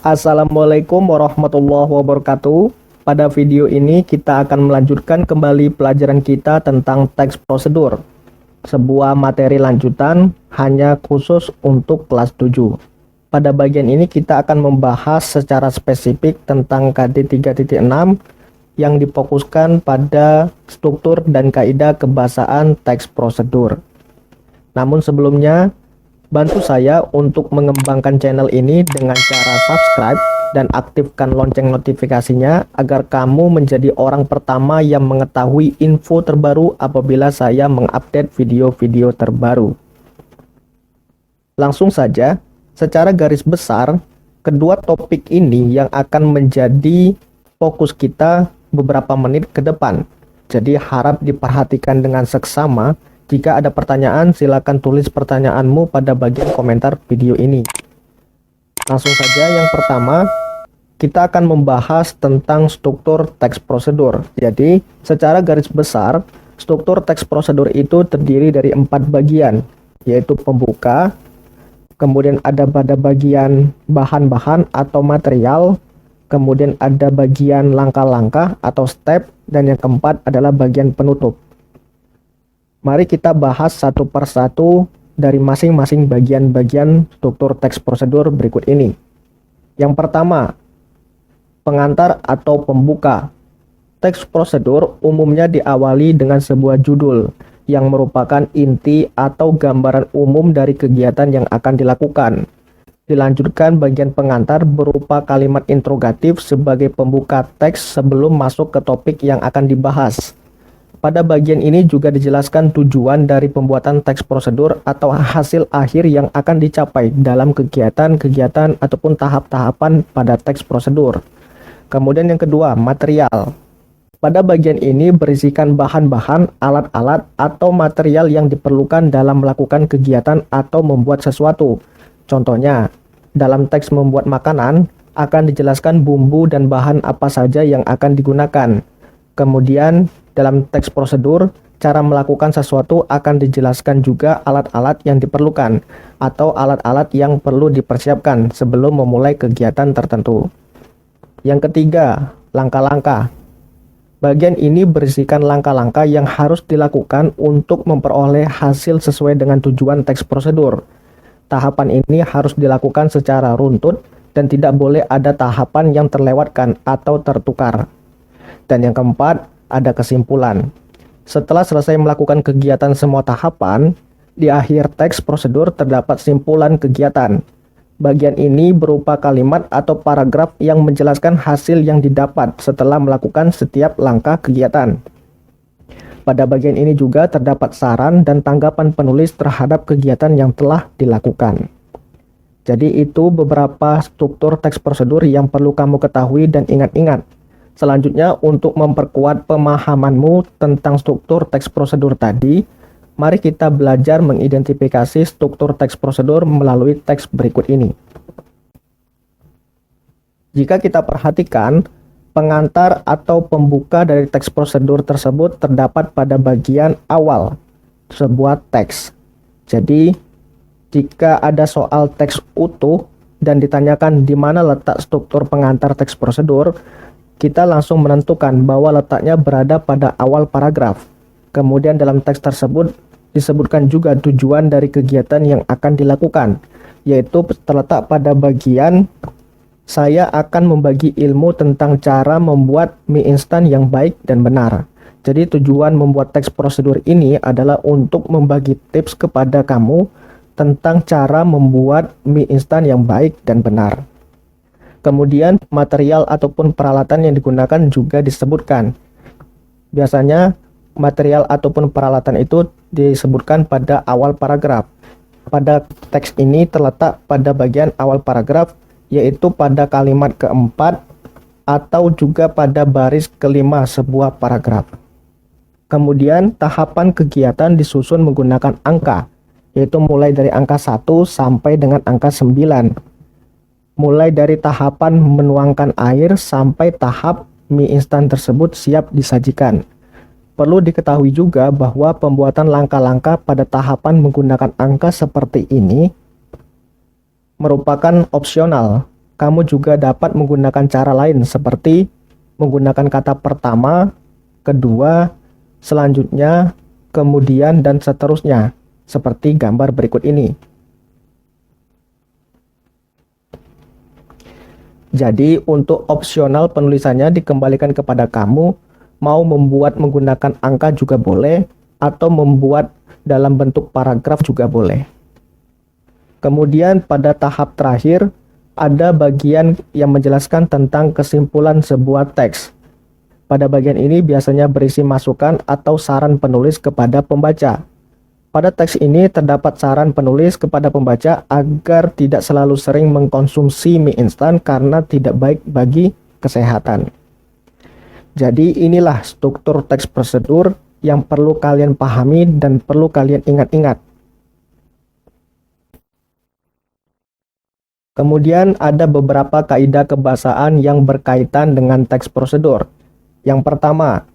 Assalamualaikum warahmatullahi wabarakatuh. Pada video ini kita akan melanjutkan kembali pelajaran kita tentang teks prosedur. Sebuah materi lanjutan hanya khusus untuk kelas 7. Pada bagian ini kita akan membahas secara spesifik tentang KD 3.6 yang difokuskan pada struktur dan kaidah kebahasaan teks prosedur. Namun sebelumnya, bantu saya untuk mengembangkan channel ini dengan cara subscribe dan aktifkan lonceng notifikasinya agar kamu menjadi orang pertama yang mengetahui info terbaru apabila saya mengupdate video-video terbaru. Langsung saja, secara garis besar, kedua topik ini yang akan menjadi fokus kita beberapa menit ke depan. Jadi harap diperhatikan dengan seksama. Jika ada pertanyaan, silakan tulis pertanyaanmu pada bagian komentar video ini. Langsung saja, yang pertama, kita akan membahas tentang struktur teks prosedur. Jadi, secara garis besar, struktur teks prosedur itu terdiri dari 4 bagian, yaitu pembuka, kemudian ada pada bagian bahan-bahan atau material, kemudian ada bagian langkah-langkah atau step, dan yang keempat adalah bagian penutup. Mari kita bahas satu persatu dari masing-masing bagian-bagian struktur teks prosedur berikut ini. Yang pertama, pengantar atau pembuka. Teks prosedur umumnya diawali dengan sebuah judul yang merupakan inti atau gambaran umum dari kegiatan yang akan dilakukan. Dilanjutkan bagian pengantar berupa kalimat interrogatif sebagai pembuka teks sebelum masuk ke topik yang akan dibahas. Pada bagian ini juga dijelaskan tujuan dari pembuatan teks prosedur atau hasil akhir yang akan dicapai dalam kegiatan-kegiatan ataupun tahap-tahapan pada teks prosedur. Kemudian yang kedua, material. Pada bagian ini berisikan bahan-bahan, alat-alat, atau material yang diperlukan dalam melakukan kegiatan atau membuat sesuatu. Contohnya, dalam teks membuat makanan, akan dijelaskan bumbu dan bahan apa saja yang akan digunakan. Kemudian, dalam teks prosedur, cara melakukan sesuatu akan dijelaskan juga alat-alat yang diperlukan atau alat-alat yang perlu dipersiapkan sebelum memulai kegiatan tertentu. Yang ketiga, langkah-langkah. Bagian ini berisikan langkah-langkah yang harus dilakukan untuk memperoleh hasil sesuai dengan tujuan teks prosedur. Tahapan ini harus dilakukan secara runtut dan tidak boleh ada tahapan yang terlewatkan atau tertukar. Dan yang keempat, ada kesimpulan. Setelah selesai melakukan kegiatan semua tahapan, di akhir teks prosedur terdapat simpulan kegiatan. Bagian ini berupa kalimat atau paragraf yang menjelaskan hasil yang didapat setelah melakukan setiap langkah kegiatan. Pada bagian ini juga terdapat saran dan tanggapan penulis terhadap kegiatan yang telah dilakukan. Jadi itu beberapa struktur teks prosedur yang perlu kamu ketahui dan ingat-ingat. Selanjutnya, untuk memperkuat pemahamanmu tentang struktur teks prosedur tadi, mari kita belajar mengidentifikasi struktur teks prosedur melalui teks berikut ini. Jika kita perhatikan, pengantar atau pembuka dari teks prosedur tersebut terdapat pada bagian awal sebuah teks. Jadi, jika ada soal teks utuh dan ditanyakan di mana letak struktur pengantar teks prosedur, kita langsung menentukan bahwa letaknya berada pada awal paragraf. Kemudian dalam teks tersebut disebutkan juga tujuan dari kegiatan yang akan dilakukan, yaitu terletak pada bagian saya akan membagi ilmu tentang cara membuat mie instan yang baik dan benar. Jadi tujuan membuat teks prosedur ini adalah untuk membagi tips kepada kamu tentang cara membuat mie instan yang baik dan benar. Kemudian material ataupun peralatan yang digunakan juga disebutkan. Biasanya material ataupun peralatan itu disebutkan pada awal paragraf. Pada teks ini terletak pada bagian awal paragraf, yaitu pada kalimat keempat atau juga pada baris kelima sebuah paragraf. Kemudian tahapan kegiatan disusun menggunakan angka, yaitu mulai dari angka 1 sampai dengan angka 9. Mulai dari tahapan menuangkan air sampai tahap mie instan tersebut siap disajikan. Perlu diketahui juga bahwa pembuatan langkah-langkah pada tahapan menggunakan angka seperti ini merupakan opsional. Kamu juga dapat menggunakan cara lain seperti menggunakan kata pertama, kedua, selanjutnya, kemudian, dan seterusnya, seperti gambar berikut ini. Jadi untuk opsional penulisannya dikembalikan kepada kamu, mau membuat menggunakan angka juga boleh, atau membuat dalam bentuk paragraf juga boleh. Kemudian pada tahap terakhir, ada bagian yang menjelaskan tentang kesimpulan sebuah teks. Pada bagian ini biasanya berisi masukan atau saran penulis kepada pembaca. Pada teks ini terdapat saran penulis kepada pembaca agar tidak selalu sering mengkonsumsi mie instan karena tidak baik bagi kesehatan. Jadi inilah struktur teks prosedur yang perlu kalian pahami dan perlu kalian ingat-ingat. Kemudian ada beberapa kaidah kebahasaan yang berkaitan dengan teks prosedur. Yang pertama,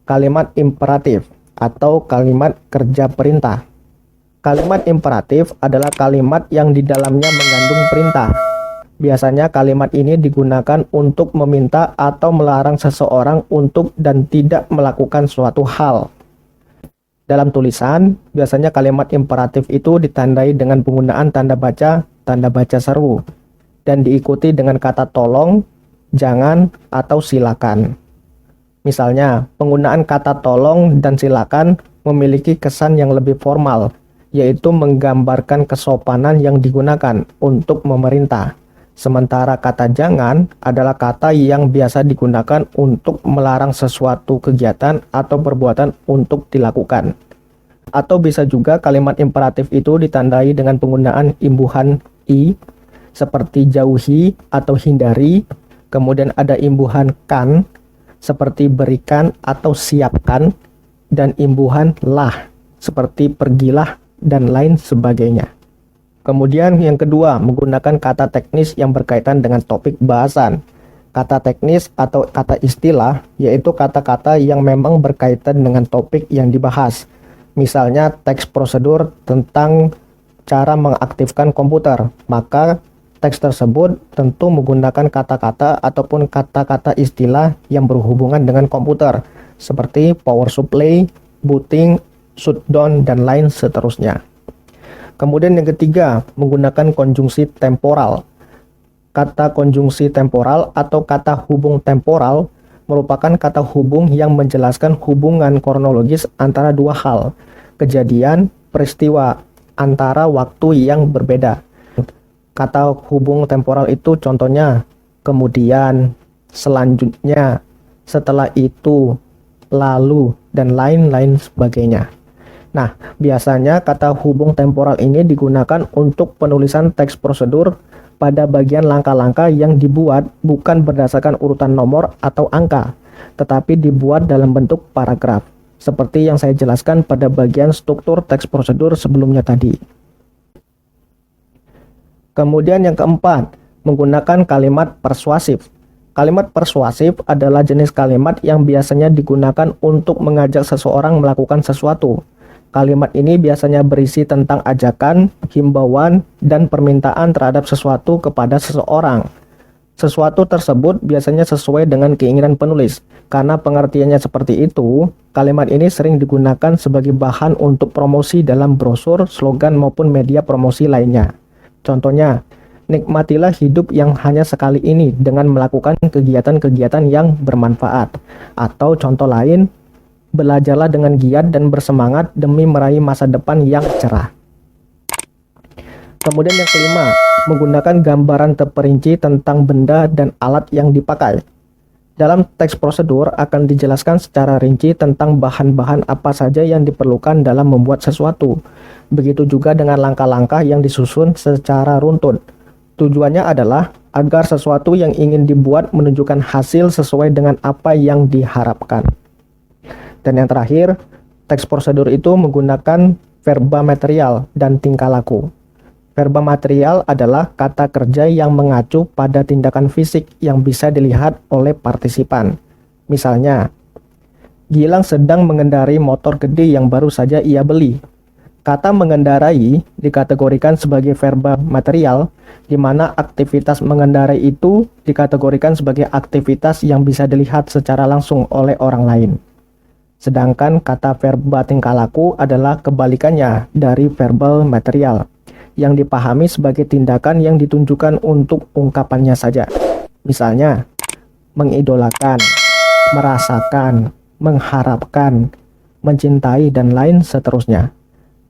kalimat imperatif atau kalimat kerja perintah. Kalimat imperatif adalah kalimat yang di dalamnya mengandung perintah. Biasanya kalimat ini digunakan untuk meminta atau melarang seseorang untuk dan tidak melakukan suatu hal. Dalam tulisan, biasanya kalimat imperatif itu ditandai dengan penggunaan tanda baca seru, dan diikuti dengan kata tolong, jangan, atau silakan. Misalnya, penggunaan kata tolong dan silakan memiliki kesan yang lebih formal, yaitu menggambarkan kesopanan yang digunakan untuk memerintah. Sementara kata jangan adalah kata yang biasa digunakan untuk melarang sesuatu kegiatan atau perbuatan untuk dilakukan. Atau bisa juga kalimat imperatif itu ditandai dengan penggunaan imbuhan i, seperti jauhi atau hindari. Kemudian ada imbuhan kan, seperti berikan atau siapkan. Dan imbuhan lah, seperti pergilah dan lain sebagainya. Kemudian yang kedua, menggunakan kata teknis yang berkaitan dengan topik bahasan. Kata teknis atau kata istilah, yaitu kata-kata yang memang berkaitan dengan topik yang dibahas. Misalnya teks prosedur tentang cara mengaktifkan komputer, maka teks tersebut tentu menggunakan kata-kata ataupun kata-kata istilah yang berhubungan dengan komputer, seperti power supply, booting, shutdown, dan lain seterusnya. Kemudian yang ketiga, menggunakan konjungsi temporal. Kata konjungsi temporal atau kata hubung temporal merupakan kata hubung yang menjelaskan hubungan kronologis antara dua hal, kejadian, peristiwa, antara waktu yang berbeda. Kata hubung temporal itu contohnya kemudian, selanjutnya, setelah itu, lalu, dan lain-lain sebagainya. Nah, biasanya kata hubung temporal ini digunakan untuk penulisan teks prosedur pada bagian langkah-langkah yang dibuat bukan berdasarkan urutan nomor atau angka, tetapi dibuat dalam bentuk paragraf, seperti yang saya jelaskan pada bagian struktur teks prosedur sebelumnya tadi. Kemudian yang keempat, menggunakan kalimat persuasif. Kalimat persuasif adalah jenis kalimat yang biasanya digunakan untuk mengajak seseorang melakukan sesuatu. Kalimat ini biasanya berisi tentang ajakan, himbauan, dan permintaan terhadap sesuatu kepada seseorang. Sesuatu tersebut biasanya sesuai dengan keinginan penulis. Karena pengertiannya seperti itu, kalimat ini sering digunakan sebagai bahan untuk promosi dalam brosur, slogan, maupun media promosi lainnya. Contohnya, nikmatilah hidup yang hanya sekali ini dengan melakukan kegiatan-kegiatan yang bermanfaat. Atau contoh lain, belajarlah dengan giat dan bersemangat demi meraih masa depan yang cerah. Kemudian yang kelima, menggunakan gambaran terperinci tentang benda dan alat yang dipakai. Dalam teks prosedur akan dijelaskan secara rinci tentang bahan-bahan apa saja yang diperlukan dalam membuat sesuatu. Begitu juga dengan langkah-langkah yang disusun secara runtun. Tujuannya adalah agar sesuatu yang ingin dibuat menunjukkan hasil sesuai dengan apa yang diharapkan. Dan yang terakhir, teks prosedur itu menggunakan verba material dan tingkah laku. Verba material adalah kata kerja yang mengacu pada tindakan fisik yang bisa dilihat oleh partisipan. Misalnya, Gilang sedang mengendarai motor gede yang baru saja ia beli. Kata mengendarai dikategorikan sebagai verba material, di mana aktivitas mengendarai itu dikategorikan sebagai aktivitas yang bisa dilihat secara langsung oleh orang lain. Sedangkan kata verba tingkah laku adalah kebalikannya dari verbal material, yang dipahami sebagai tindakan yang ditunjukkan untuk ungkapannya saja. Misalnya, mengidolakan, merasakan, mengharapkan, mencintai, dan lain seterusnya.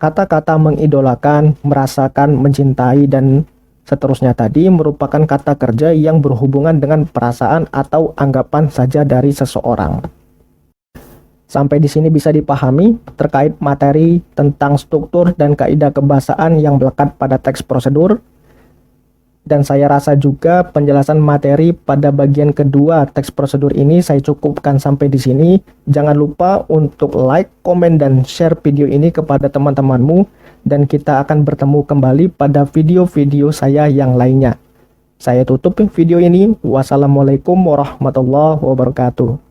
Kata-kata mengidolakan, merasakan, mencintai, dan seterusnya tadi merupakan kata kerja yang berhubungan dengan perasaan atau anggapan saja dari seseorang. Sampai di sini bisa dipahami terkait materi tentang struktur dan kaidah kebahasaan yang melekat pada teks prosedur. Dan saya rasa juga penjelasan materi pada bagian kedua teks prosedur ini saya cukupkan sampai di sini. Jangan lupa untuk like, komen, dan share video ini kepada teman-temanmu. Dan kita akan bertemu kembali pada video-video saya yang lainnya. Saya tutup video ini. Wassalamualaikum warahmatullahi wabarakatuh.